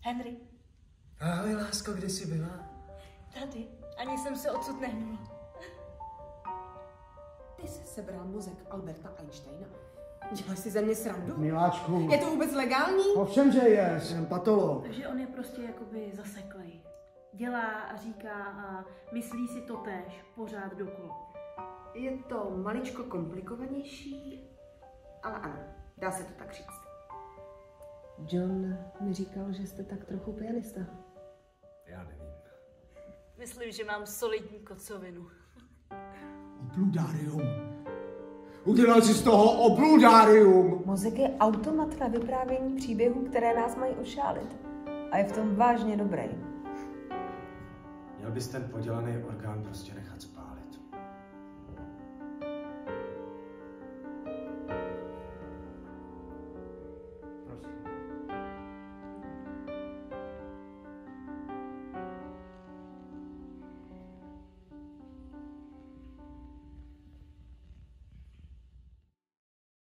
Henry. Ahoj, lásko, kde jsi byla? Tady. Ani jsem se odsud nehnula. Ty jsi sebral mozek Alberta Einsteina. Děláš si ze mě srandu? Miláčku. Je to vůbec legální? Ovšem, že je, jsem patolog. Takže on je prostě jakoby zaseklej. Dělá a říká a myslí si to též pořád dokola. Je to maličko komplikovanější, ale ano, dá se to tak říct. John mi říkal, že jste tak trochu pianista. Já nevím. Myslím, že mám solidní kocovinu. Obludárium. Udělal jsi z toho obludárium. Mozek je automat na vyprávění příběhů, které nás mají ošálit. A je v tom vážně dobrý. Měl bys ten podělaný orgán prostě nechat